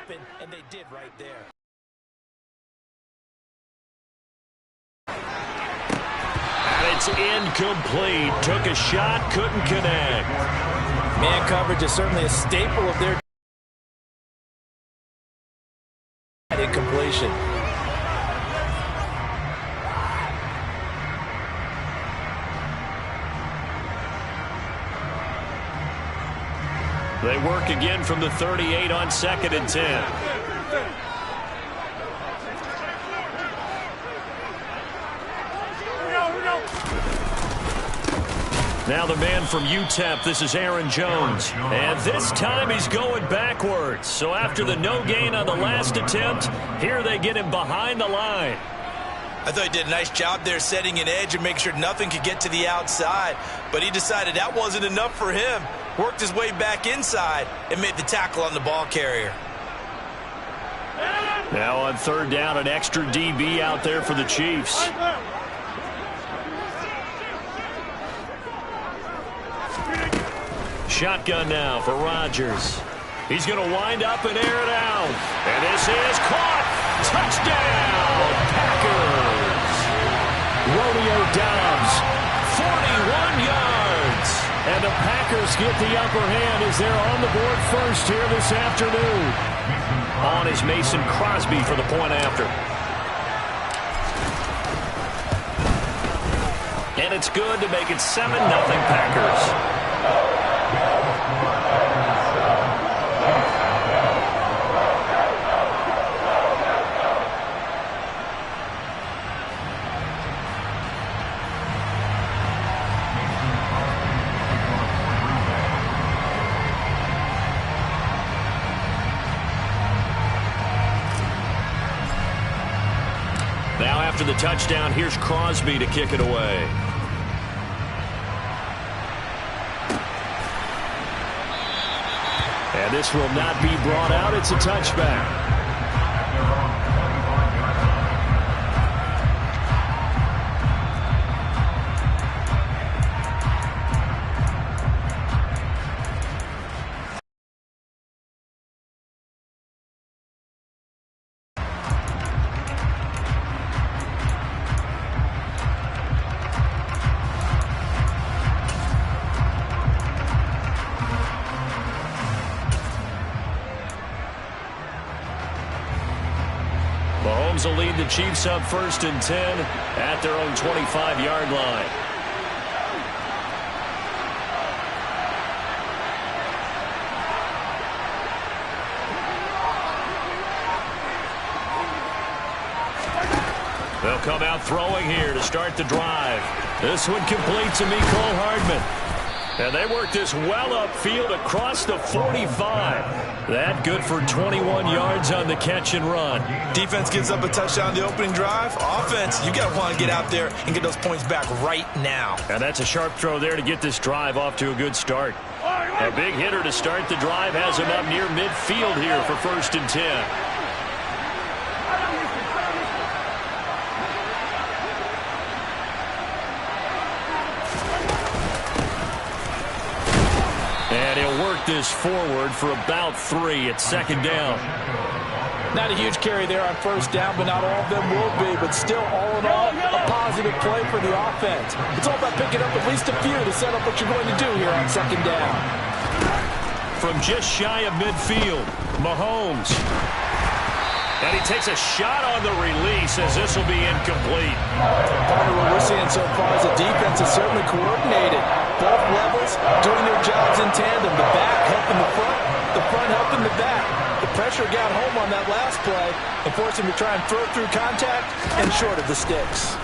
happen, and they did right there. And it's incomplete. Took a shot, couldn't connect. Man coverage is certainly a staple of their incompletion. They work again from the 38 on 2nd and 10. Now the man from UTEP, this is Aaron Jones. And this time he's going backwards. So after the no gain on the last attempt, here they get him behind the line. I thought he did a nice job there setting an edge and making sure nothing could get to the outside. But he decided that wasn't enough for him. Worked his way back inside and made the tackle on the ball carrier. Now on 3rd down, an extra DB out there for the Chiefs. Shotgun now for Rodgers. He's going to wind up and air it out. And this is caught. Touchdown, Packers. Romeo Doubs, 41 yards. And the Packers get the upper hand as they're on the board first here this afternoon. On is Mason Crosby for the point after. And it's good to make it 7-0 Packers. Now after the touchdown, here's Crosby to kick it away. And this will not be brought out. It's a touchback. Mahomes will lead the Chiefs up 1st and 10 at their own 25-yard line. They'll come out throwing here to start the drive. This one complete to Mecole Hardman. And they work this well upfield across the 45. That good for 21 yards on the catch and run. Defense gives up a touchdown the opening drive. Offense, you got to want to get out there and get those points back right now. And that's a sharp throw there to get this drive off to a good start. A big hitter to start the drive has him up near midfield here for 1st and 10. And he'll work this forward for about 3 at 2nd down. Not a huge carry there on 1st down, but not all of them will be. But still, all in all, a positive play for the offense. It's all about picking up at least a few to set up what you're going to do here on 2nd down. From just shy of midfield, Mahomes. And he takes a shot on the release as this will be incomplete. Part of what we're seeing so far is the defense is certainly coordinated. Both levels doing their jobs in tandem. The back helping the front helping the back. The pressure got home on that last play and forced him to try and throw through contact and short of the sticks.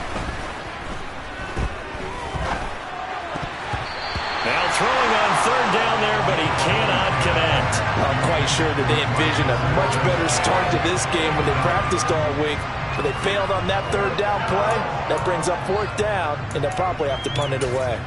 Now throwing on 3rd down there, but he cannot connect. I'm quite sure that they envisioned a much better start to this game when they practiced all week. But they failed on that 3rd down play. That brings up 4th down, and they'll probably have to punt it away.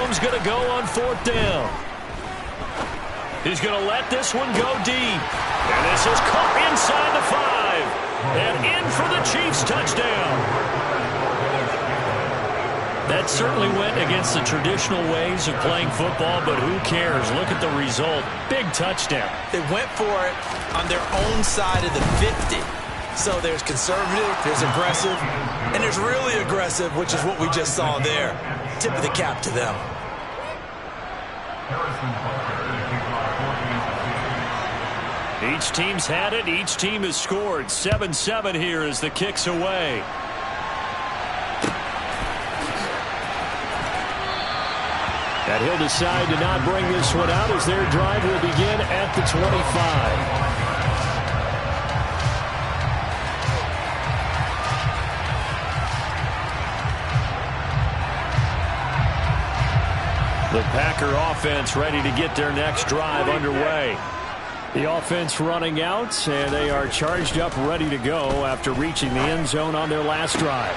Mahomes going to go on 4th down. He's going to let this one go deep. And this is caught inside the 5. And in for the Chiefs touchdown. That certainly went against the traditional ways of playing football, but who cares? Look at the result. Big touchdown. They went for it on their own side of the 50. So there's conservative, there's aggressive, and there's really aggressive, which is what we just saw there. Tip of the cap to them. Each team's had it. Each team has scored. 7-7 here as the kick's away. And he'll decide to not bring this one out as their drive will begin at the 25. The Packer offense ready to get their next drive underway. The offense running out, and they are charged up, ready to go after reaching the end zone on their last drive.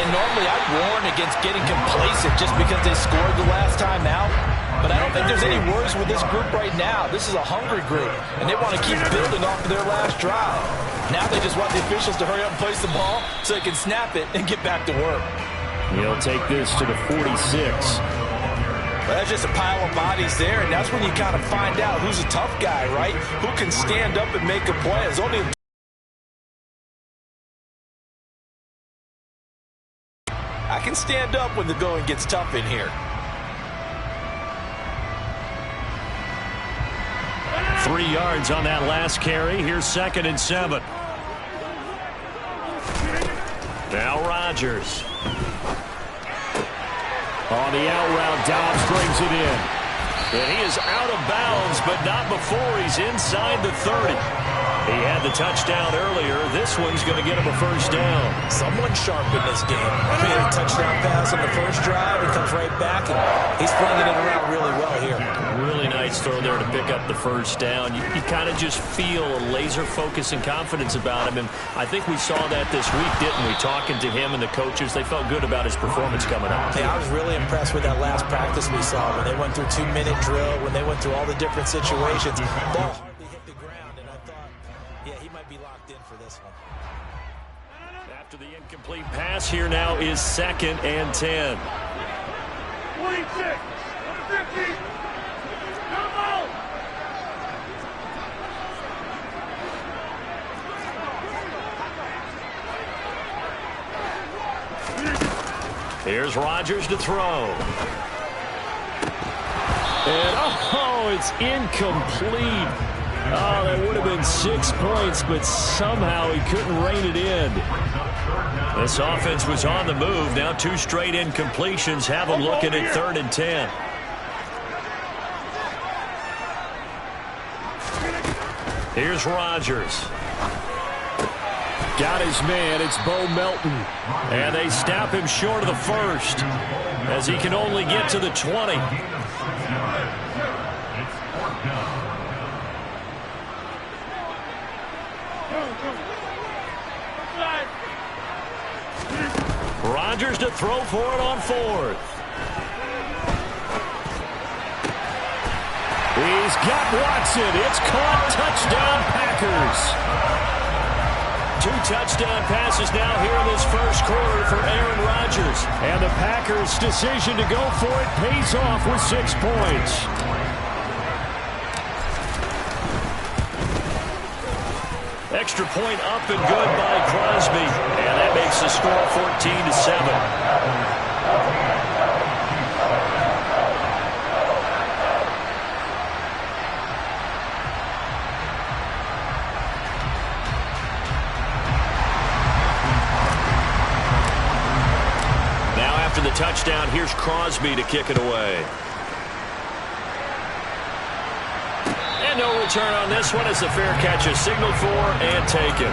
And normally I'd warn against getting complacent just because they scored the last time out. But I don't think there's any worries with this group right now. This is a hungry group, and they want to keep building off of their last drive. Now they just want the officials to hurry up and place the ball so they can snap it and get back to work. He'll take this to the 46. Well, that's just a pile of bodies there, and that's when you kind of find out who's a tough guy, right? Who can stand up and make a play. There's only I can stand up when the going gets tough in here. 3 yards on that last carry. Here's 2nd and 7. Now Rodgers. On the out route, Dobbs brings it in. And he is out of bounds, but not before he's inside the 30. He had the touchdown earlier. This one's going to get him a 1st down. Someone sharp in this game. Made a touchdown pass on the first drive. He comes right back, and he's flinging it around really well here. Really nice throw there to pick up the 1st down. You kind of just feel a laser focus and confidence about him, and I think we saw that this week, didn't we? Talking to him and the coaches, they felt good about his performance coming up. Hey, I was really impressed with that last practice we saw when they went through 2-minute drill, when they went through all the different situations. Ball hardly hit the ground, and I thought, yeah, he might be locked in for this one. After the incomplete pass, here now is 2nd and 10. 26, 50. Here's Rodgers to throw. And, oh, it's incomplete. Oh, that would have been 6 points, but somehow he couldn't rein it in. This offense was on the move. Now 2 straight incompletions have them looking at 3rd and 10. Here's Rodgers. Got his man. It's Bo Melton. And they stop him short of the 1st as he can only get to the 20. Rodgers to throw for it on 4th. He's got Watson. It's caught. Touchdown, Packers. 2 touchdown passes now here in this first quarter for Aaron Rodgers. And the Packers' decision to go for it pays off with 6 points. Extra point up and good by Crosby. And that makes the score 14-7. After the touchdown, here's Crosby to kick it away. And no return on this one as the fair catch is signaled for and taken.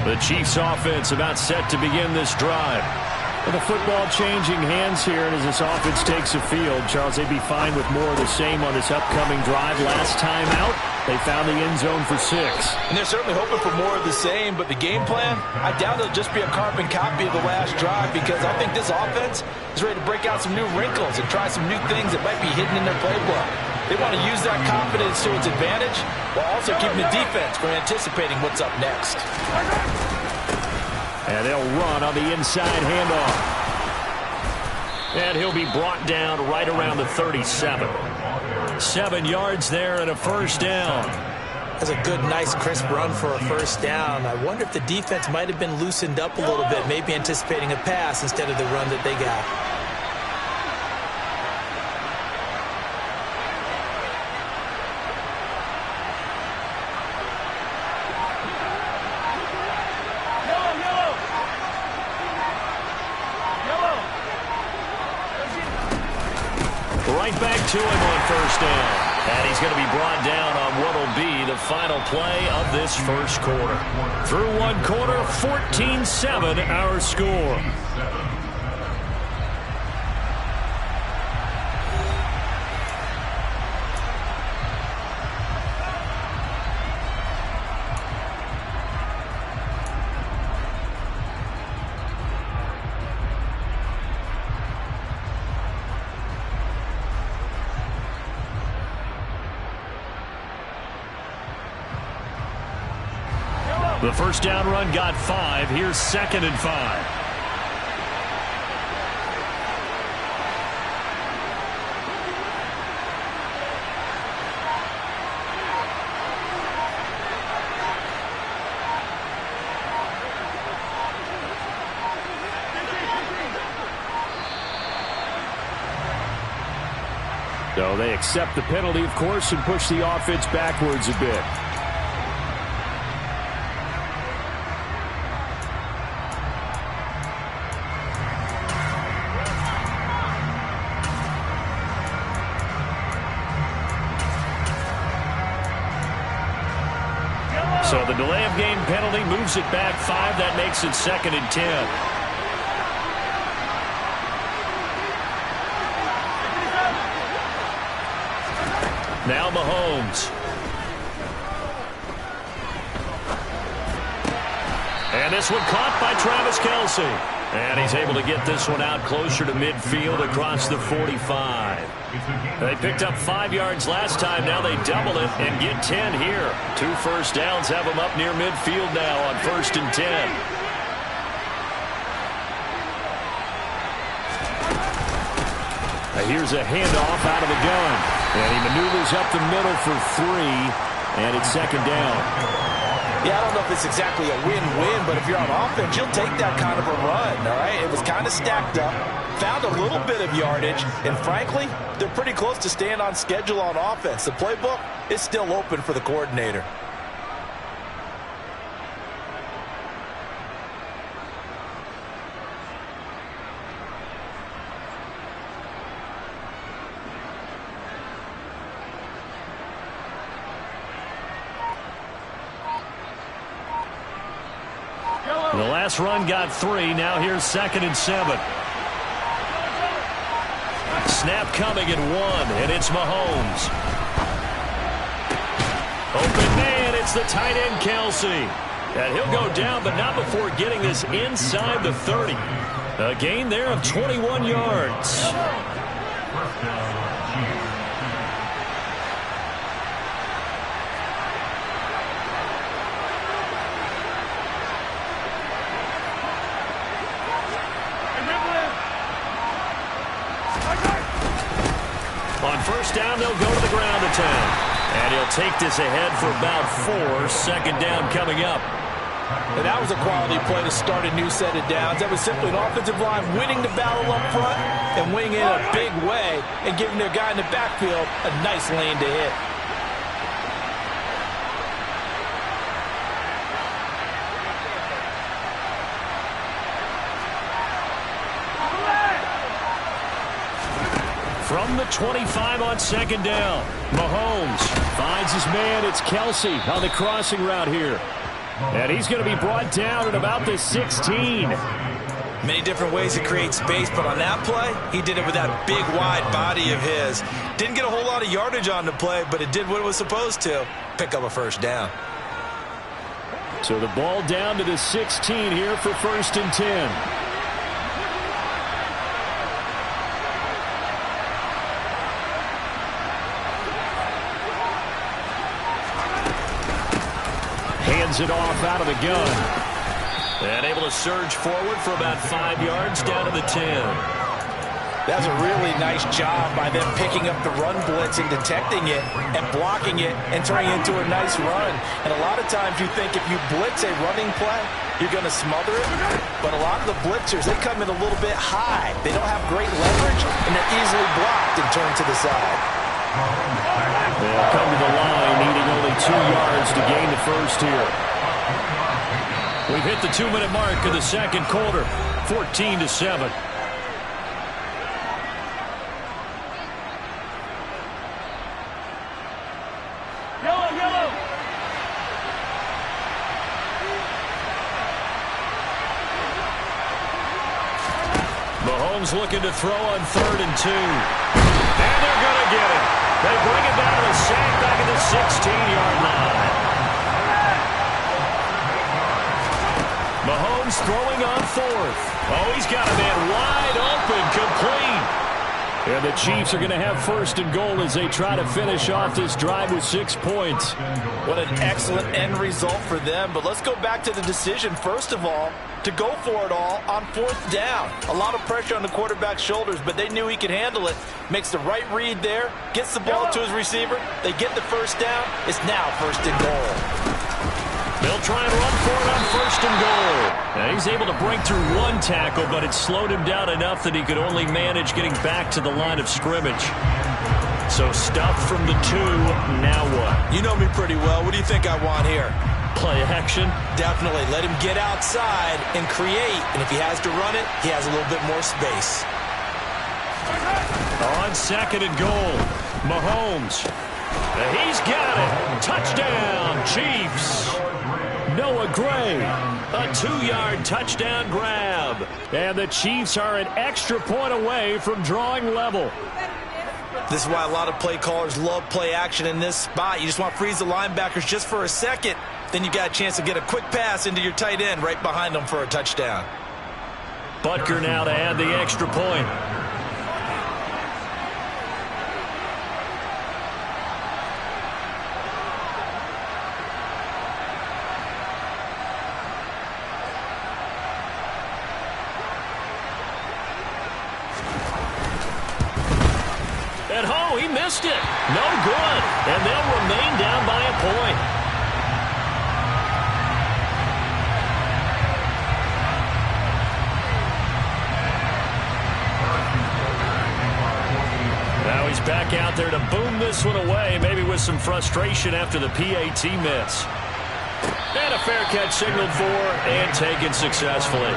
The Chiefs offense about set to begin this drive. With the football changing hands here, and as this offense takes the field, Charles, they'd be fine with more of the same on this upcoming drive. Last time out, they found the end zone for 6. And they're certainly hoping for more of the same, but the game plan, I doubt it'll just be a carbon copy of the last drive, because I think this offense is ready to break out some new wrinkles and try some new things that might be hidden in their playbook. They want to use that confidence to its advantage while also keeping the defense from anticipating what's up next. And they'll run on the inside handoff. And he'll be brought down right around the 37. 7 yards there and a first down. That's a good, nice, crisp run for a first down. I wonder if the defense might have been loosened up a little bit, maybe anticipating a pass instead of the run that they got. Right back to him on first down. And he's going to be brought down on what will be the final play of this first quarter. Through one quarter, 14-7 our score. The first down run got 5. Here's 2nd and 5. So they accept the penalty, of course, and push the offense backwards a bit. So the delay of game penalty moves it back 5. That makes it 2nd and 10. Now Mahomes. And this one caught by Travis Kelce. And he's able to get this one out closer to midfield across the 45. They picked up 5 yards last time. Now they double it and get 10 here. 2 first downs have them up near midfield now on 1st and 10. Here's a handoff out of the gun. And he maneuvers up the middle for 3. And it's 2nd down. Yeah, I don't know if it's exactly a win-win, but if you're on offense, you'll take that kind of a run, all right? It was kind of stacked up, found a little bit of yardage, and frankly, they're pretty close to staying on schedule on offense. The playbook is still open for the coordinator. The last run got 3. Now here's 2nd and 7. Snap coming at 1, and it's Mahomes. Open man, it's the tight end Kelce. And he'll go down, but not before getting this inside the 30. A gain there of 21 yards. On first down, they'll go to the ground attack. And he'll take this ahead for about 4. 2nd down coming up. And that was a quality play to start a new set of downs. That was simply an offensive line winning the battle up front and winning it in a big way and giving their guy in the backfield a nice lane to hit. From the 25 on 2nd down, Mahomes finds his man. It's Kelce on the crossing route here. And he's going to be brought down at about the 16. Many different ways to create space, but on that play, he did it with that big, wide body of his. Didn't get a whole lot of yardage on the play, but it did what it was supposed to. Pick up a first down. So the ball down to the 16 here for 1st and 10. Hands it off out of the gun. And able to surge forward for about 5 yards down to the 10. That's a really nice job by them picking up the run blitz and detecting it and blocking it and turning it into a nice run. And a lot of times you think if you blitz a running play, you're going to smother it. But a lot of the blitzers, they come in a little bit high. They don't have great leverage, and they're easily blocked and turned to the side. They'll come to the line, needing only 2 yards to gain the first here. We've hit the 2-minute mark of the second quarter, 14-7. Yellow. Mahomes looking to throw on 3rd and 2. And they're going to get it. They bring it down to a sack back at the 16-yard line. Mahomes throwing on 4th. Oh, he's got a man wide open, complete. And the Chiefs are going to have 1st and goal as they try to finish off this drive with 6 points. What an excellent end result for them. But let's go back to the decision, first of all, to go for it all on 4th down. A lot of pressure on the quarterback's shoulders, but they knew he could handle it. Makes the right read there, gets the ball to his receiver. They get the first down. It's now 1st and goal. They'll try and run for it on 1st and goal. Now he's able to break through 1 tackle, but it slowed him down enough that he could only manage getting back to the line of scrimmage. So stuffed from the 2, now what? You know me pretty well. What do you think I want here? Play action? Definitely. Let him get outside and create, and if he has to run it, he has a little bit more space. On 2nd and goal, Mahomes. He's got it. Touchdown, Chiefs. Noah Gray, a 2-yard touchdown grab. And the Chiefs are an extra point away from drawing level. This is why a lot of play callers love play action in this spot. You just want to freeze the linebackers just for a second. Then you got a chance to get a quick pass into your tight end right behind them for a touchdown. Butker now to add the extra point. He missed it. No good. And they'll remain down by a point. Now he's back out there to boom this one away, maybe with some frustration after the PAT miss. And a fair catch signaled for and taken successfully.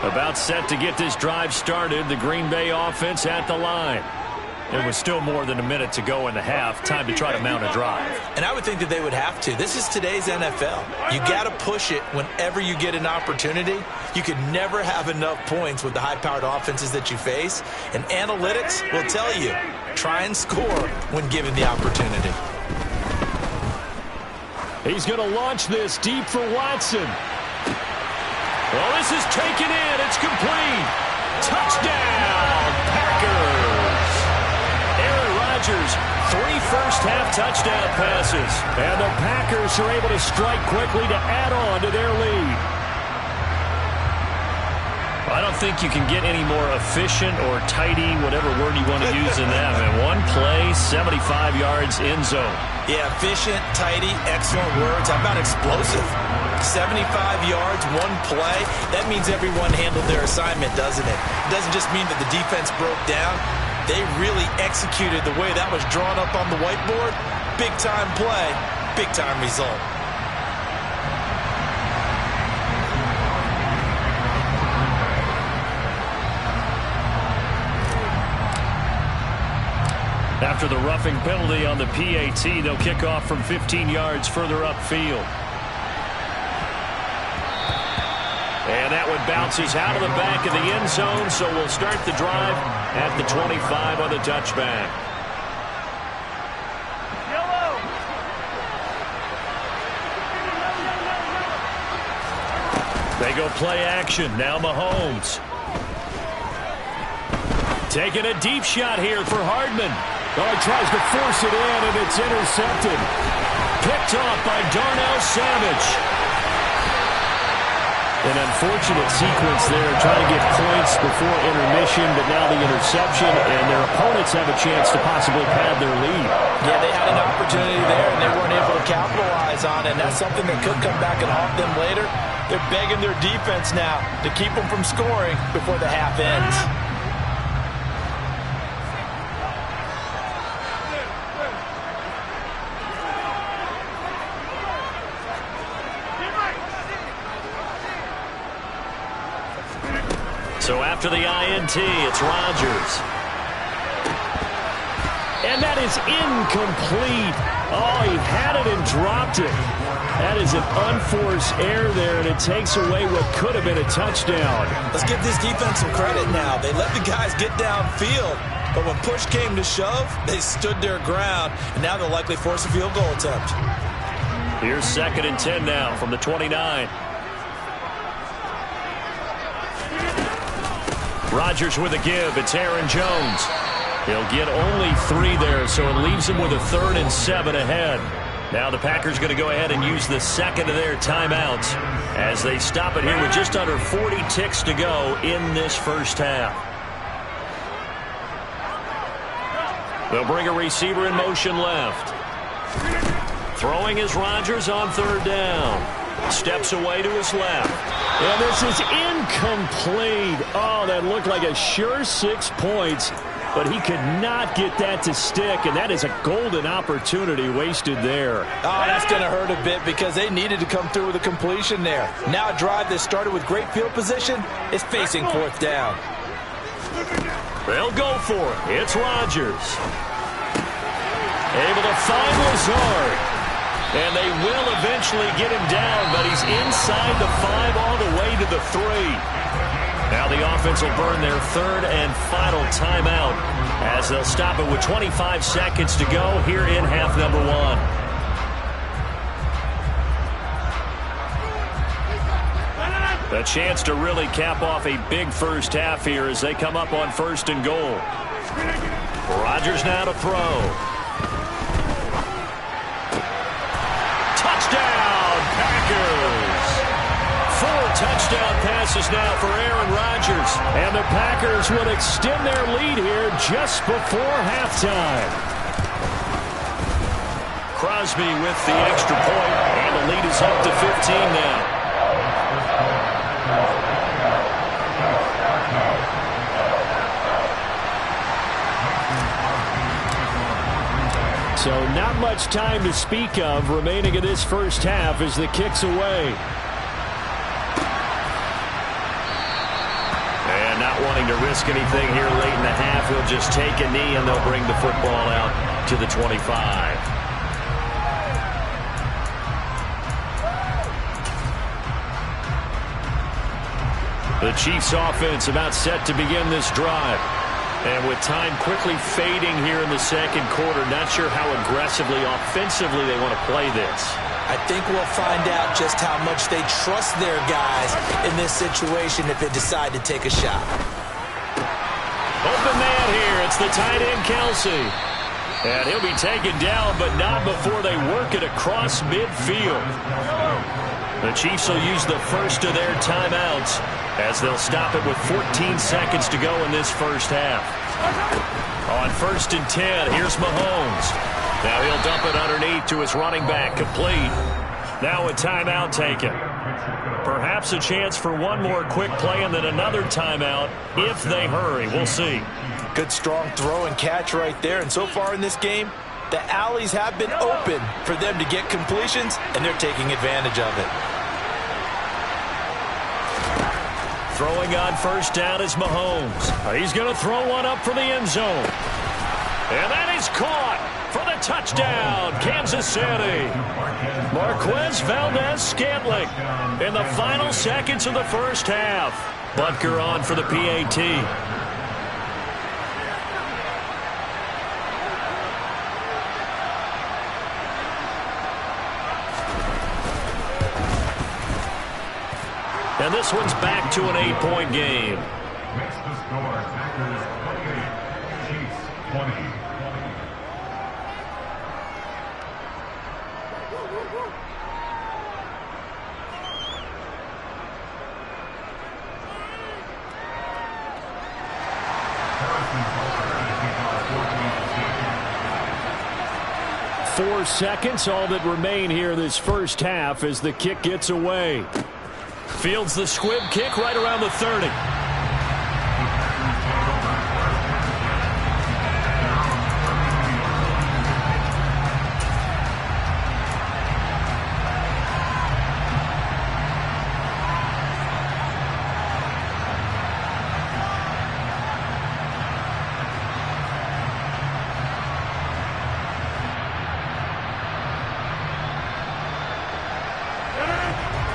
About set to get this drive started, the Green Bay offense at the line. There was still more than a minute to go in the half. Time to try to mount a drive. And I would think that they would have to. This is today's NFL. You got to push it whenever you get an opportunity. You could never have enough points with the high-powered offenses that you face. And analytics will tell you, try and score when given the opportunity. He's going to launch this deep for Watson. Well, this is taken in. It's complete. Touchdown, Packers. Aaron Rodgers, 3 first-half touchdown passes. And the Packers are able to strike quickly to add on to their lead. I don't think you can get any more efficient or tidy, whatever word you want to use in that. And one play, 75 yards in zone. Yeah, efficient, tidy, excellent words. How about explosive? 75 yards, one play. That means everyone handled their assignment, doesn't it? It doesn't just mean that the defense broke down. They really executed the way that was drawn up on the whiteboard. Big-time play, big-time result. After the roughing penalty on the PAT, they'll kick off from 15 yards further upfield. And that one bounces out of the back of the end zone, so we'll start the drive at the 25 on the touchback. They go play action. Now Mahomes. Taking a deep shot here for Hardman. Oh, he tries to force it in, and it's intercepted. Picked off by Darnell Savage. An unfortunate sequence there, trying to get points before intermission, but now the interception, and their opponents have a chance to possibly pad their lead. Yeah, they had an opportunity there, and they weren't able to capitalize on it, and that's something that could come back and haunt them later. They're begging their defense now to keep them from scoring before the half ends. So after the INT, it's Rodgers. And that is incomplete. Oh, he had it and dropped it. That is an unforced error there, and it takes away what could have been a touchdown. Let's give this defense some credit now. They let the guys get downfield, but when push came to shove, they stood their ground, and now they'll likely force a field goal attempt. Here's 2nd and 10 now from the 29. Rodgers with a give. It's Aaron Jones. He'll get only 3 there, so it leaves him with a 3rd and 7 ahead. Now the Packers going to go ahead and use the second of their timeouts as they stop it here with just under 40 ticks to go in this first half. They'll bring a receiver in motion left. Throwing is Rodgers on 3rd down. Steps away to his left. And this is incomplete. Oh, that looked like a sure 6 points, but he could not get that to stick, and that is a golden opportunity wasted there. Oh, that's going to hurt a bit because they needed to come through with a completion there. Now a drive that started with great field position is facing 4th down. They'll go for it. It's Rodgers. Able to find Lazard. And they will eventually get him down, but he's inside the 5 all the way to the 3. Now the offense will burn their 3rd and final timeout as they'll stop it with 25 seconds to go here in half number 1. A chance to really cap off a big first half here as they come up on 1st and goal. Rodgers now to throw. Touchdown, Packers! 4 touchdown passes now for Aaron Rodgers. And the Packers would extend their lead here just before halftime. Crosby with the extra point, and the lead is up to 15 now. So not much time to speak of remaining in this first half as the kick's away. And not wanting to risk anything here late in the half, he'll just take a knee and they'll bring the football out to the 25. The Chiefs offense about set to begin this drive. And with time quickly fading here in the second quarter, not sure how aggressively, offensively they want to play this. I think we'll find out just how much they trust their guys in this situation if they decide to take a shot. Open man here. It's the tight end, Kelsey. And he'll be taken down, but not before they work it across midfield. The Chiefs will use the first of their timeouts as they'll stop it with 14 seconds to go in this first half. On 1st and 10, here's Mahomes. Now he'll dump it underneath to his running back, complete. Now a timeout taken. Perhaps a chance for one more quick play and then another timeout if they hurry. We'll see. Good strong throw and catch right there. And so far in this game, the alleys have been open for them to get completions, and they're taking advantage of it. Throwing on 1st down is Mahomes. He's going to throw one up for the end zone. And that is caught for the touchdown, Kansas City. Marquez Valdez-Scantling in the final seconds of the first half. Butker on for the PAT. And this one's back to an 8-point game. Next to score, Packers 28, Chiefs 20. 4 seconds, all that remain here this first half as the kick gets away. Fields the squib kick right around the 30.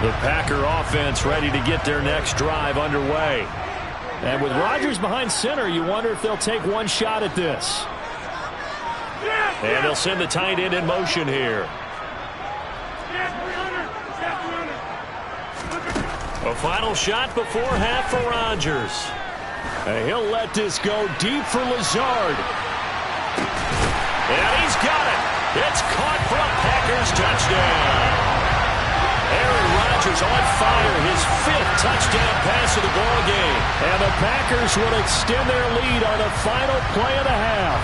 The Packer offense ready to get their next drive underway. And with Rodgers behind center, you wonder if they'll take one shot at this. And they'll send the tight end in motion here. A final shot before half for Rodgers. And he'll let this go deep for Lazard. And he's got it. It's caught for a Packers touchdown. Aaron Rodgers on fire, his 5th touchdown pass of the ball game. And the Packers will extend their lead on the final play of the half.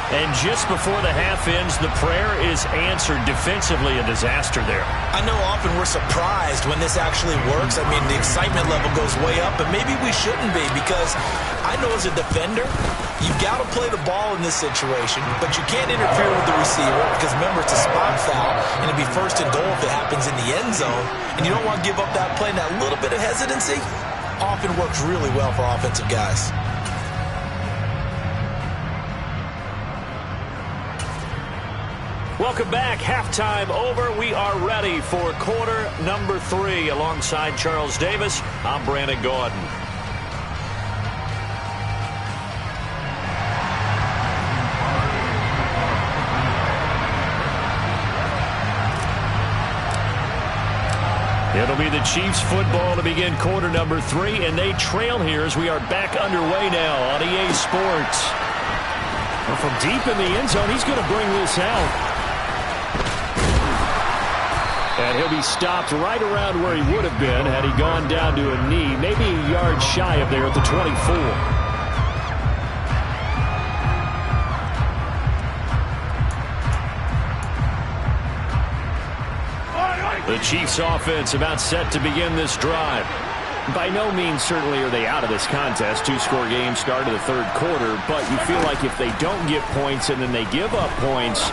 And just before the half ends, the prayer is answered. Defensively, a disaster there. I know often we're surprised when this actually works. I mean, the excitement level goes way up, but maybe we shouldn't be, because I know as a defender, you've got to play the ball in this situation, but you can't interfere with the receiver because, remember, it's a spot foul, and it'd be 1st and goal if it happens in the end zone, and you don't want to give up that play. And that little bit of hesitancy often works really well for offensive guys. Welcome back. Halftime over. We are ready for quarter number 3. Alongside Charles Davis, I'm Brandon Gordon. It'll be the Chiefs football to begin quarter number 3, and they trail here as we are back underway now on EA Sports. Well, from deep in the end zone, he's going to bring this out. And he'll be stopped right around where he would have been had he gone down to a knee, maybe a yard shy of there at the 24. The Chiefs offense about set to begin this drive. By no means certainly are they out of this contest. 2-score game start of the 3rd quarter, but you feel like if they don't get points and then they give up points,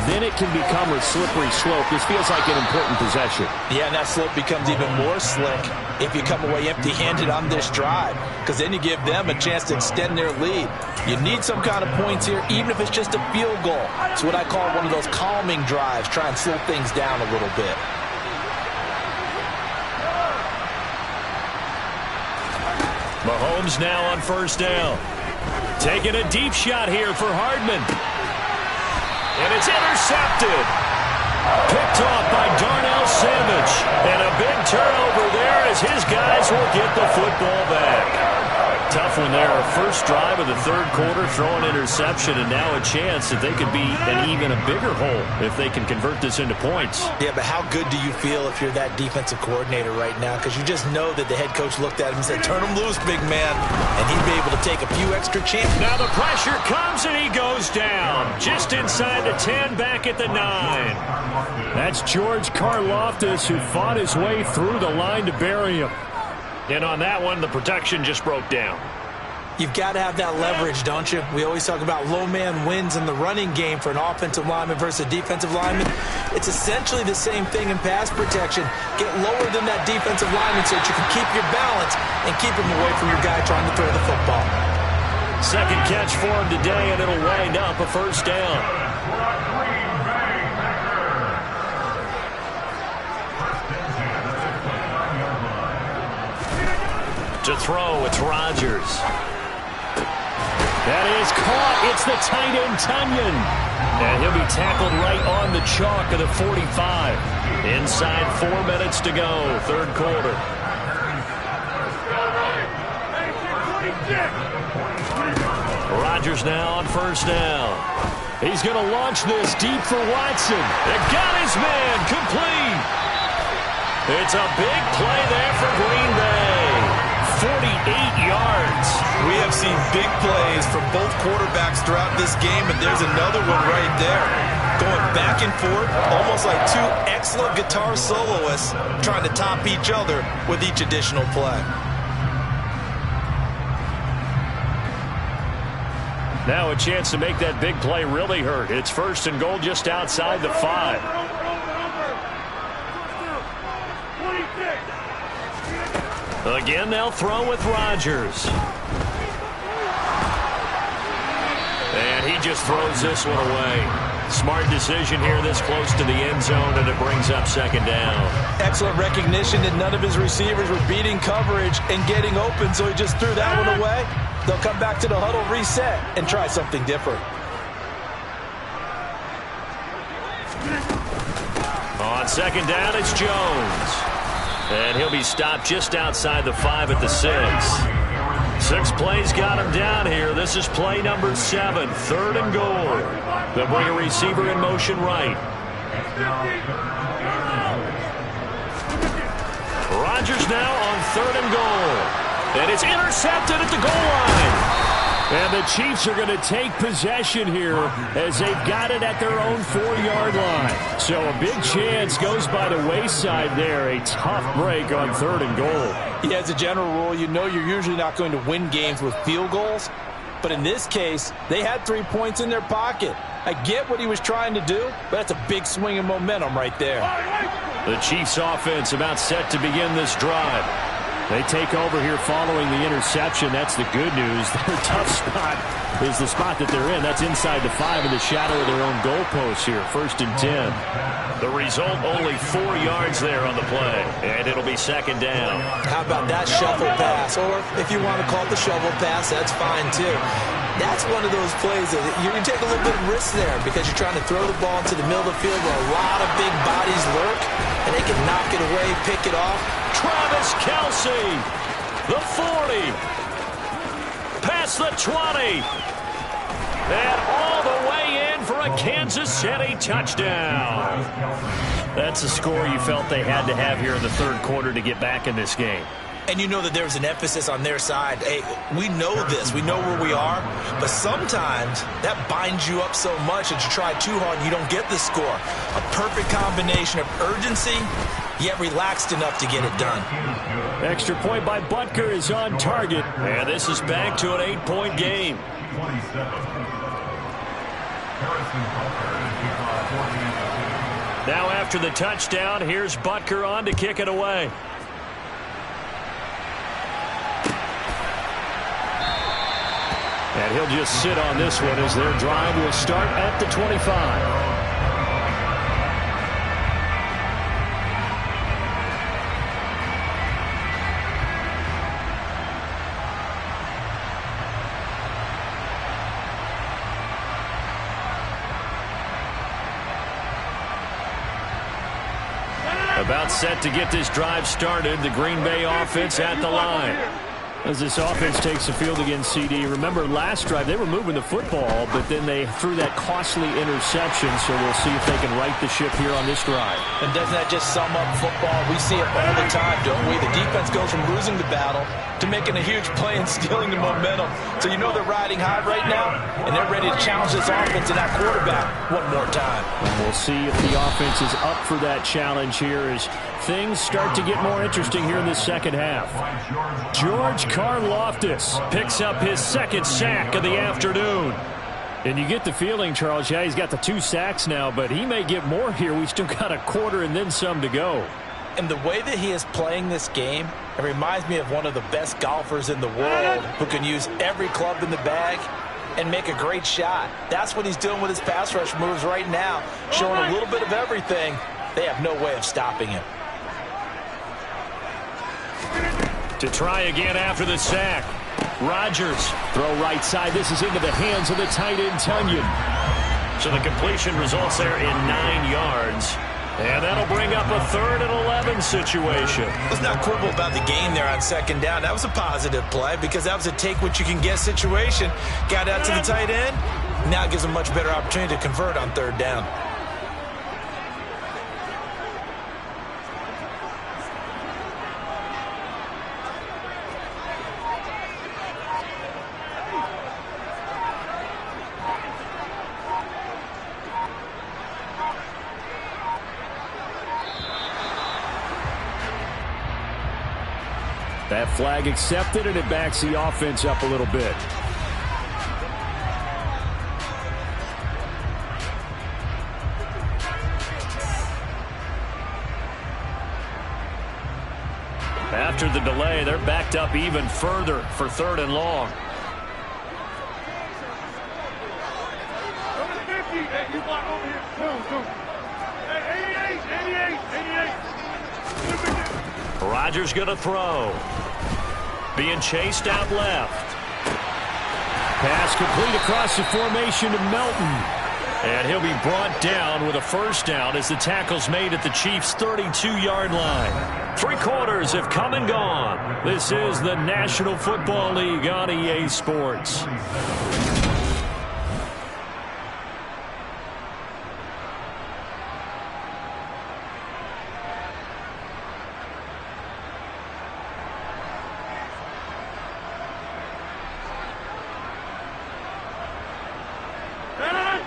then it can become a slippery slope. This feels like an important possession. Yeah, and that slope becomes even more slick if you come away empty-handed on this drive, because then you give them a chance to extend their lead. You need some kind of points here, even if it's just a field goal. It's what I call one of those calming drives, try and slow things down a little bit. Mahomes now on 1st down. Taking a deep shot here for Hardman. And it's intercepted. Picked off by Darnell Savage. And a big turnover there as his guys will get the football back. Tough one there. First drive of the 3rd quarter, throwing interception, and now a chance that they could be an even a bigger hole if they can convert this into points. Yeah, but how good do you feel if you're that defensive coordinator right now? Because you just know that the head coach looked at him and said, turn him loose, big man. And he'd be able to take a few extra chances. Now the pressure comes and he goes down. Just inside the 10, back at the 9. That's George Karlaftis, who fought his way through the line to bury him. And on that one, the protection just broke down. You've got to have that leverage, don't you? We always talk about low man wins in the running game for an offensive lineman versus a defensive lineman. It's essentially the same thing in pass protection. Get lower than that defensive lineman so that you can keep your balance and keep him away from your guy trying to throw the football. second catch for him today, and it'll wind up a first down. To throw, it's Rodgers. That is caught. It's the tight end, Tunyon. And he'll be tackled right on the chalk of the 45. Inside 4 minutes to go, third quarter. Rodgers now on first down. He's going to launch this deep for Watson. It got his man complete. It's a big play there for Green Bay. 48 yards. We have seen big plays from both quarterbacks throughout this game, and there's another one right there. Going back and forth, almost like two excellent guitar soloists trying to top each other with each additional play. Now a chance to make that big play really hurt. It's first and goal just outside the 5. Again, they'll throw with Rodgers. And he just throws this one away. Smart decision here this close to the end zone, and it brings up second down. Excellent recognition that none of his receivers were beating coverage and getting open, so he just threw that one away. They'll come back to the huddle, reset, and try something different. On second down, it's Jones. And he'll be stopped just outside the 5 at the 6. 6 plays got him down here. This is play number 7, third and goal. They'll bring a receiver in motion right. Rodgers now on third and goal. And it's intercepted at the goal line. And the Chiefs are going to take possession here as they've got it at their own 4-yard line. So a big chance goes by the wayside there. A tough break on third and goal. Yeah, as a general rule, you know you're usually not going to win games with field goals. But in this case, they had 3 points in their pocket. I get what he was trying to do, but that's a big swing of momentum right there. The Chiefs offense about set to begin this drive. They take over here following the interception. That's the good news. Their tough spot is the spot that they're in. That's inside the 5 in the shadow of their own goalpost here. First and 10. The result, only 4 yards there on the play. And it'll be second down. How about that shuffle pass? Or if you want to call it the shovel pass, that's fine too. That's one of those plays that you can take a little bit of risk there because you're trying to throw the ball into the middle of the field where a lot of big bodies lurk, and they can knock it away, pick it off. Travis Kelce, the 40, past the 20, and all the way in for a Kansas City touchdown. That's a score you felt they had to have here in the third quarter to get back in this game. And you know that there's an emphasis on their side. Hey, we know this. We know where we are. But sometimes that binds you up so much that you try too hard and you don't get the score. A perfect combination of urgency, yet relaxed enough to get it done. Extra point by Butker is on target. And this is back to an 8-point game. Now after the touchdown, here's Butker on to kick it away. And he'll just sit on this one as their drive will start at the 25. About set to get this drive started. The Green Bay offense at the line. As this offense takes the field against CD. Remember last drive they were moving the football, but then they threw that costly interception, so we'll see if they can right the ship here on this drive. And doesn't that just sum up football? We see it all the time, don't we? The defense goes from losing the battle to making a huge play and stealing the momentum. So you know they're riding high right now, and they're ready to challenge this offense and that quarterback one more time. And we'll see if the offense is up for that challenge here as things start to get more interesting here in the second half. George Karlaftis picks up his second sack of the afternoon. And you get the feeling, Charles, yeah, he's got the 2 sacks now, but he may get more here. We still got a quarter and then some to go. And the way that he is playing this game, it reminds me of one of the best golfers in the world who can use every club in the bag and make a great shot. That's what he's doing with his pass rush moves right now, showing a little bit of everything. They have no way of stopping him. To try again after the sack. Rodgers. Throw right side. This is into the hands of the tight end, Tunyon. So the completion results there in 9 yards. And that'll bring up a 3rd and 11 situation. Let's not quibble about the gain there on 2nd down. That was a positive play because that was a take-what-you-can-get situation. Got out to the tight end. Now it gives them a much better opportunity to convert on 3rd down. That flag accepted, and it backs the offense up a little bit. After the delay, they're backed up even further for 3rd and long. Rodgers going to throw. Being chased out left. Pass complete across the formation to Melton. And he'll be brought down with a 1st down as the tackle's made at the Chiefs' 32-yard line. 3 quarters have come and gone. This is the National Football League on EA Sports.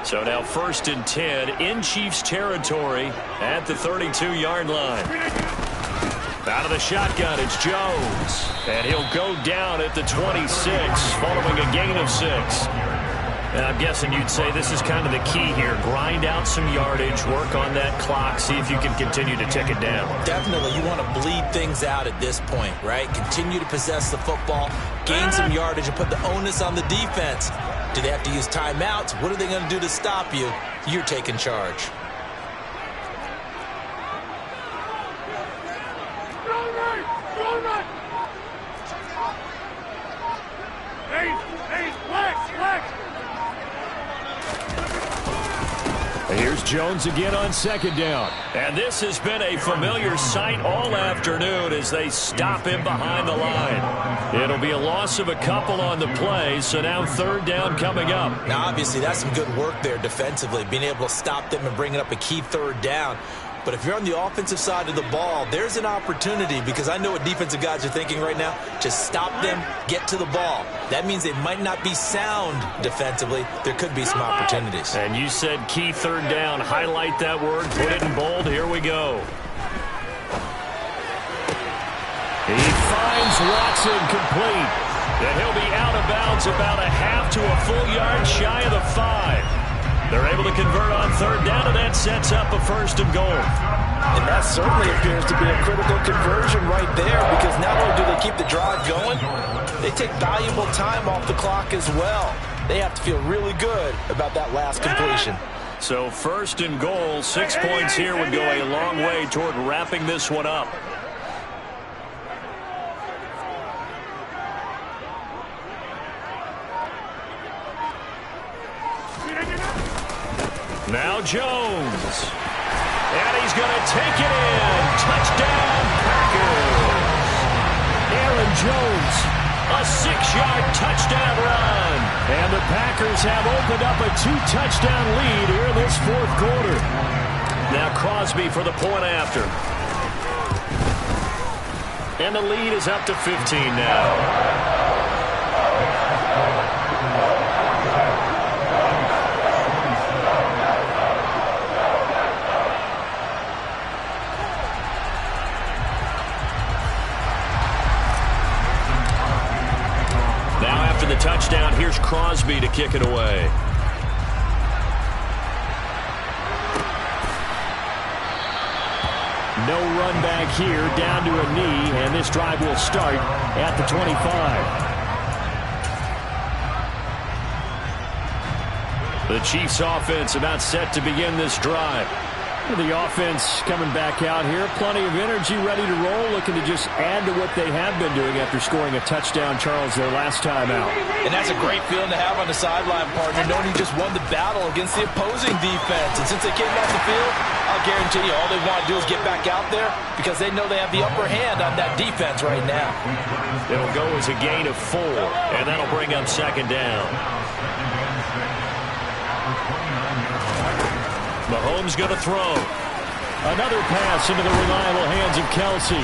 So now 1st and 10 in Chiefs territory at the 32-yard line. Out of the shotgun, it's Jones. And he'll go down at the 26 following a gain of 6. And I'm guessing you'd say this is kind of the key here. Grind out some yardage, work on that clock, see if you can continue to tick it down. Definitely, you want to bleed things out at this point, right? Continue to possess the football, gain some yardage, and put the onus on the defense. Do they have to use timeouts? What are they going to do to stop you? You're taking charge. Here's Jones again on 2nd down. And this has been a familiar sight all afternoon as they stop him behind the line. It'll be a loss of a couple on the play, so now 3rd down coming up. Now, obviously, that's some good work there defensively, being able to stop them and bringing up a key 3rd down. But if you're on the offensive side of the ball, there's an opportunity because I know what defensive guys are thinking right now. Just stop them, get to the ball. That means they might not be sound defensively. There could be some opportunities. And you said key 3rd down. Highlight that word. Put it in bold. Here we go. He finds Watson complete. And he'll be out of bounds about a half to a full yard shy of the 5. They're able to convert on 3rd down, and that sets up a 1st and goal. And that certainly appears to be a critical conversion right there because not only do they keep the drive going, they take valuable time off the clock as well. They have to feel really good about that last completion. So 1st and goal, 6 points here would go a long way toward wrapping this one up. Now Jones. And he's going to take it in. Touchdown, Packers. Aaron Jones. A 6-yard touchdown run. And the Packers have opened up a 2-touchdown lead here in this 4th quarter. Now Crosby for the point after. And the lead is up to 15 now. The touchdown, here's Crosby to kick it away. No run back here, down to a knee, and this drive will start at the 25. The Chiefs offense about set to begin this drive. The offense coming back out here. Plenty of energy, ready to roll, looking to just add to what they have been doing after scoring a touchdown, Charles, their last time out. And that's a great feeling to have on the sideline, partner, knowing you just won the battle against the opposing defense. And since they came off the field, I'll guarantee you all they want to do is get back out there because they know they have the upper hand on that defense right now. It'll go as a gain of 4, and that'll bring up second down. Mahomes going to throw. Another pass into the reliable hands of Kelsey.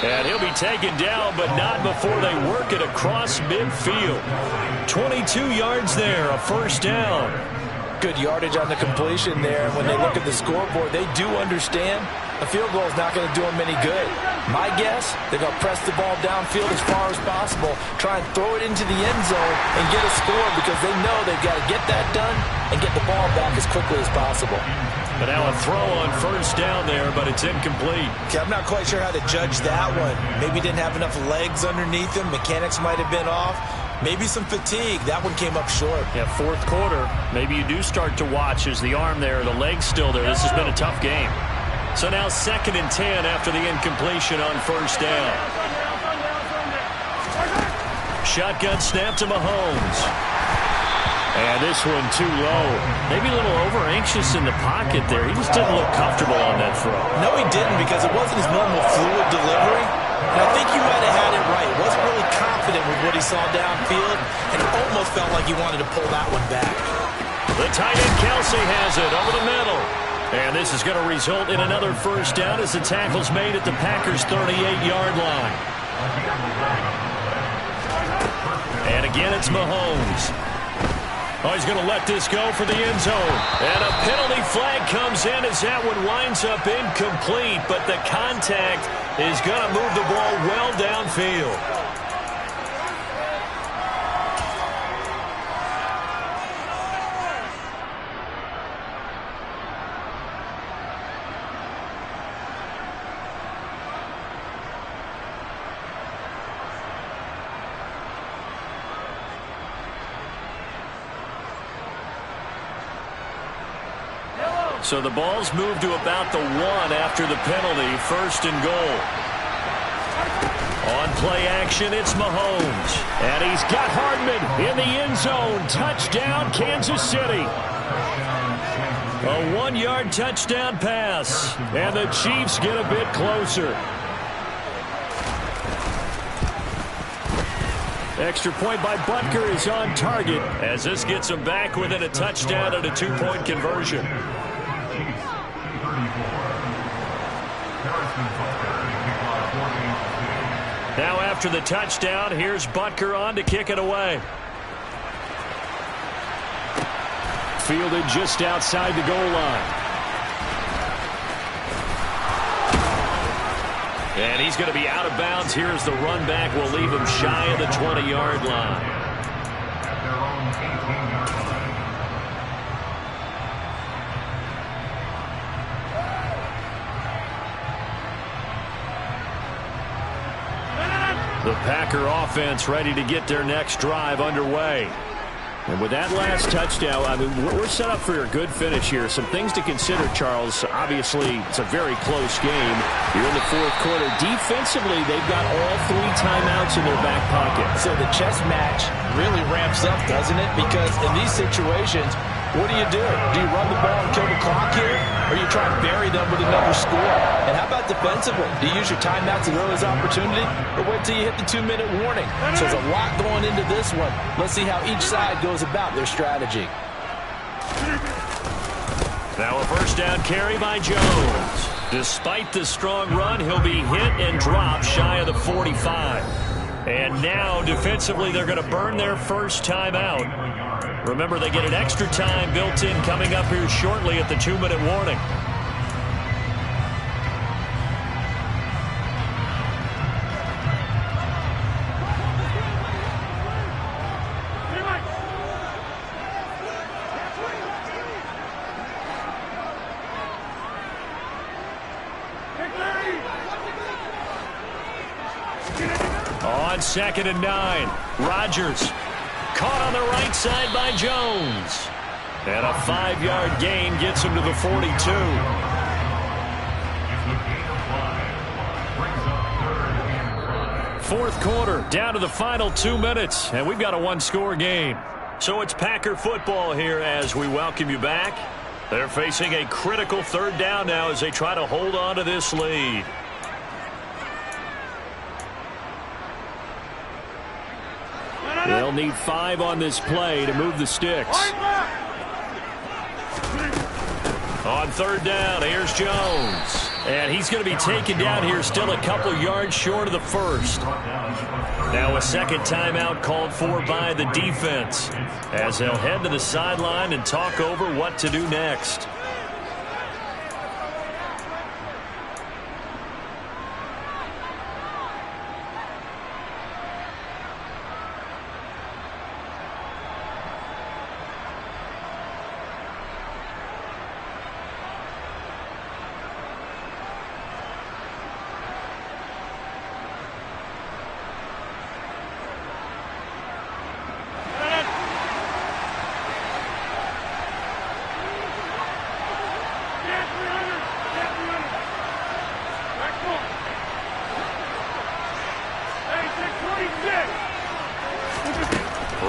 And he'll be taken down, but not before they work it across midfield. 22 yards there, a first down. Good yardage on the completion there. When they look at the scoreboard, they do understand a field goal is not going to do them any good. My guess, they're going to press the ball downfield as far as possible, try and throw it into the end zone and get a score because they know they've got to get that done and get the ball back as quickly as possible. But now a throw on first down there, but it's incomplete. Okay, I'm not quite sure how to judge that one. Maybe didn't have enough legs underneath him. Mechanics might have been off. Maybe some fatigue. That one came up short. Yeah, fourth quarter. Maybe you do start to watch as the arm there, the leg's still there. This has been a tough game. So now 2nd and 10 after the incompletion on first down. Shotgun snap to Mahomes. And this one too low. Maybe a little over-anxious in the pocket there. He just didn't look comfortable on that throw. No, he didn't because it wasn't his normal fluid delivery. And I think you might have had it right. He wasn't really confident with what he saw downfield, and it almost felt like he wanted to pull that one back. The tight end Kelsey has it over the middle. And this is going to result in another first down as the tackle's made at the Packers' 38-yard line. And again, it's Mahomes. Oh, he's going to let this go for the end zone. And a penalty flag comes in as that one winds up incomplete. But the contact is going to move the ball well downfield. So the ball's moved to about the 1 after the penalty, 1st and goal. On play action, it's Mahomes. And he's got Hardman in the end zone. Touchdown, Kansas City. A 1-yard touchdown pass. And the Chiefs get a bit closer. Extra point by Butker is on target as this gets them back within a touchdown and a 2-point conversion. Now after the touchdown, here's Butker on to kick it away. Fielded just outside the goal line. And he's going to be out of bounds. Here's the run back. Will leave him shy of the 20-yard line. The Packer offense ready to get their next drive underway. And with that last touchdown, I mean, we're set up for a good finish here. Some things to consider, Charles. Obviously, it's a very close game. You're in the fourth quarter. Defensively, they've got all 3 timeouts in their back pocket. So the chess match really ramps up, doesn't it? Because in these situations, what do? Do you run the ball and kill the clock here? Or you try and bury them with another score? And how about defensively? Do you use your timeouts as early as opportunity? Or wait till you hit the 2-minute warning? So there's a lot going into this one. Let's see how each side goes about their strategy. Now a first down carry by Jones. Despite the strong run, he'll be hit and dropped shy of the 45. And now defensively, they're going to burn their first timeout. Remember, they get an extra time built in coming up here shortly at the 2-minute warning. 2nd and 9. Rodgers caught on the right side by Jones. And a 5-yard gain gets him to the 42. Fourth quarter, down to the final 2 minutes, and we've got a one-score game. So it's Packer football here as we welcome you back. They're facing a critical third down now as they try to hold on to this lead. They'll need 5 on this play to move the sticks. On third down, here's Jones. And he's going to be taken down here still a couple yards short of the first. Now a second timeout called for by the defense as they'll head to the sideline and talk over what to do next.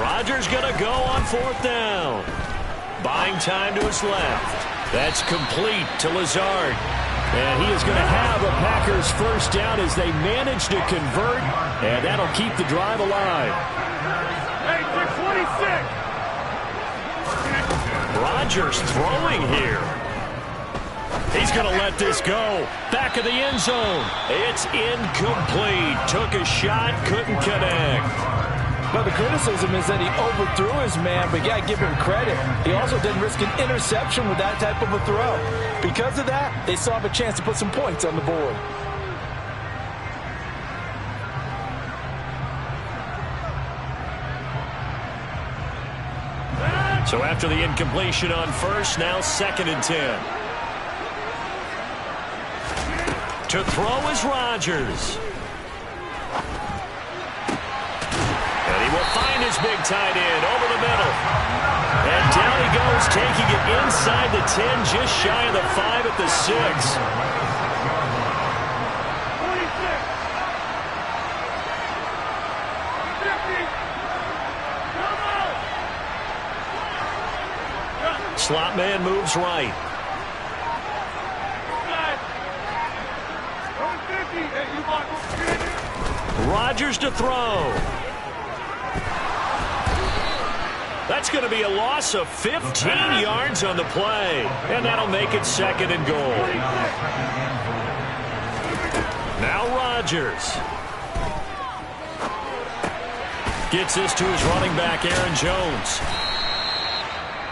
Rodgers going to go on fourth down. Buying time to his left. That's complete to Lazard. And he is going to have a Packers first down as they manage to convert. And that'll keep the drive alive. Hey, 626. Rodgers throwing here. He's going to let this go. Back of the end zone. It's incomplete. Took a shot, couldn't connect. But the criticism is that he overthrew his man, but you got to give him credit. He also didn't risk an interception with that type of a throw. Because of that, they still have a chance to put some points on the board. So after the incompletion on first, now 2nd and 10. To throw is Rodgers. Will find his big tight end over the middle. And down he goes, taking it inside the 10, just shy of the 5 at the 6. 26. Slot man moves right. Rodgers to throw. That's going to be a loss of 15 yards on the play. And that'll make it 2nd and goal. Now Rodgers. Gets this to his running back, Aaron Jones.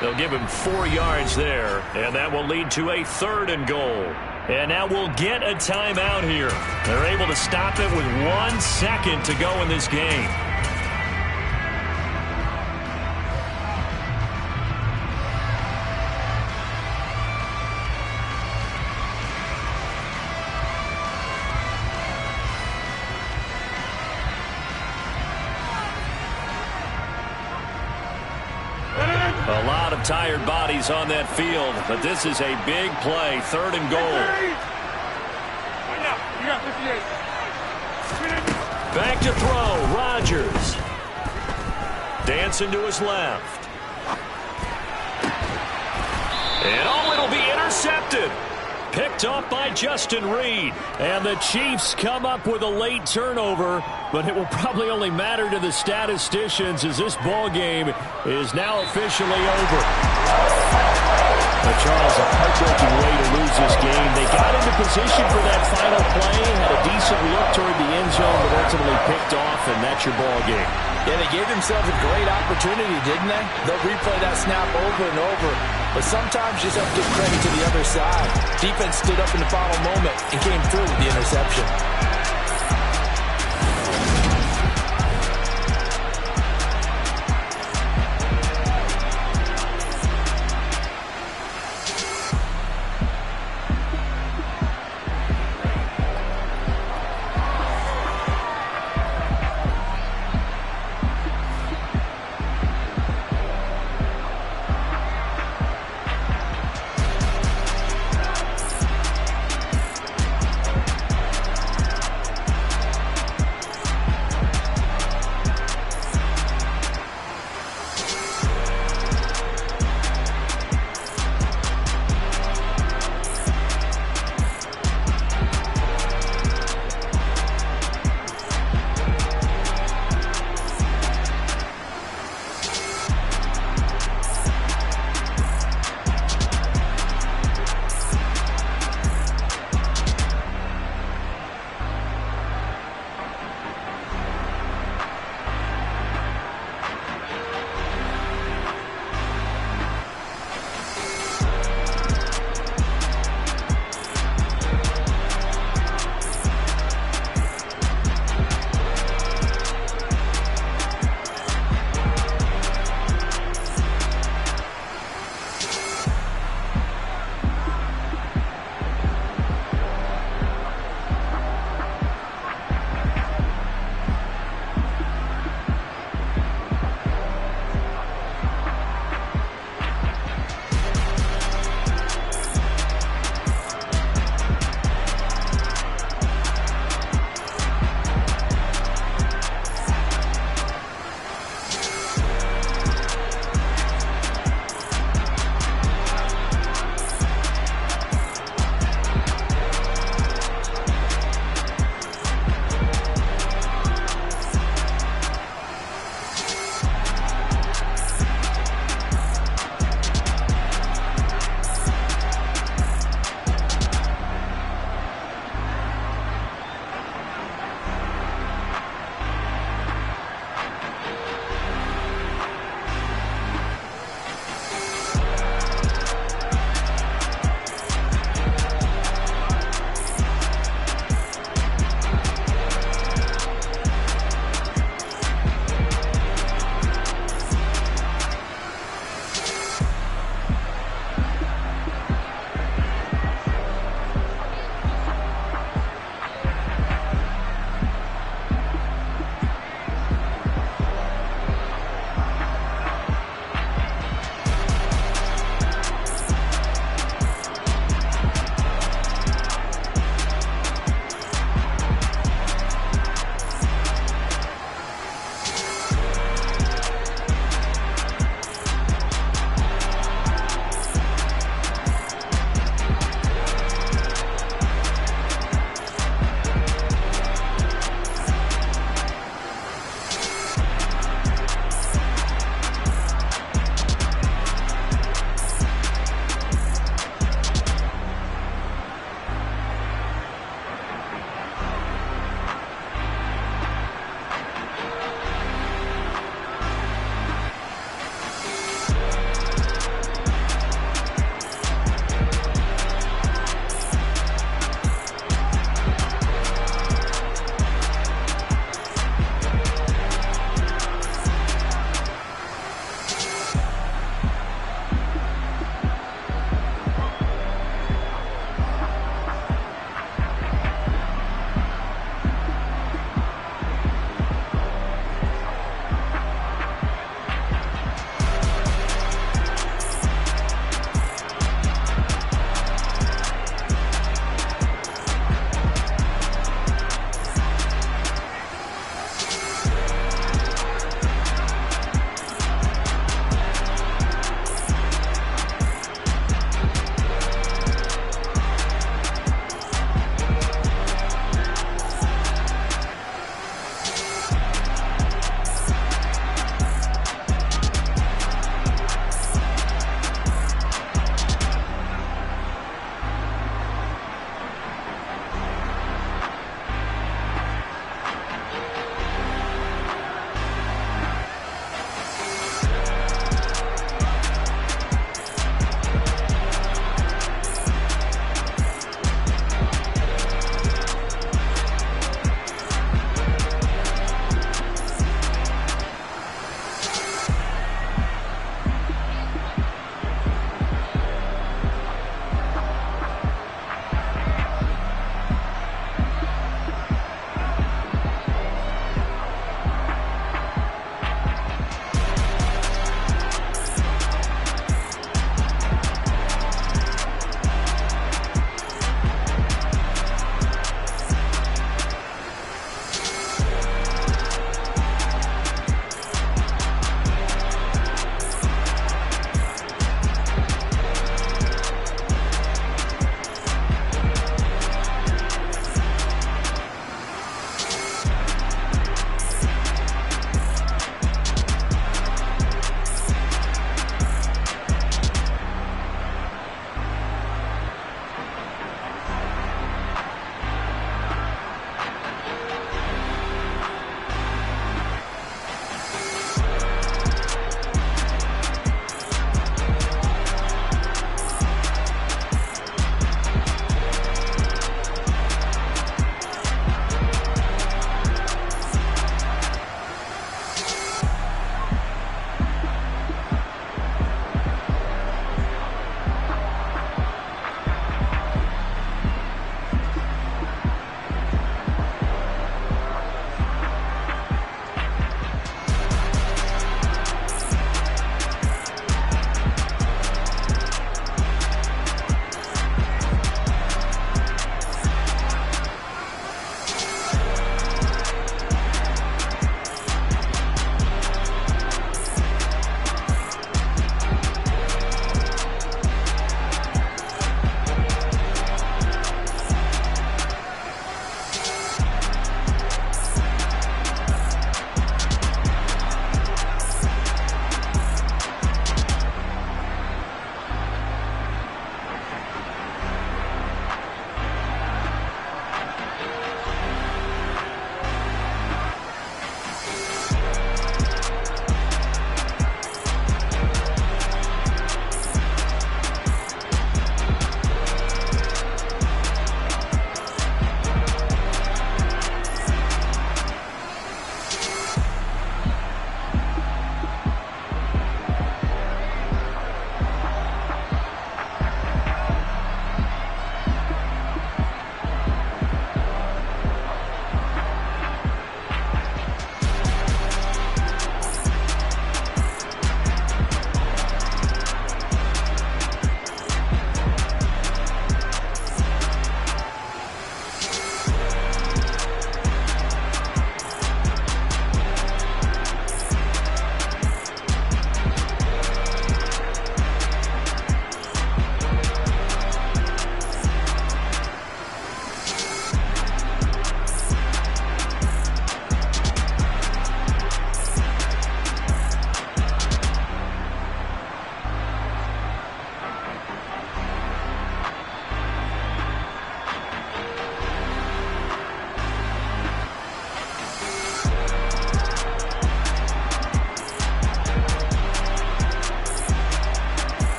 They'll give him 4 yards there. And that will lead to a 3rd and goal. And now we'll get a timeout here. They're able to stop it with 1 second to go in this game. A lot of tired bodies on that field, but this is a big play, 3rd and goal. Back to throw, Rodgers. Dancing to his left. And oh, it'll be intercepted. Picked off by Justin Reed. And the Chiefs come up with a late turnover, but it will probably only matter to the statisticians as this ball game is now officially over. But Charles, a heartbreaking way to lose this game. They got into position for that final play, had a decent look toward the end zone, but ultimately picked off, and that's your ball game. Yeah, they gave themselves a great opportunity, didn't they? They'll replay that snap over and over. But sometimes you just have to give credit to the other side. Defense stood up in the final moment and came through with the interception.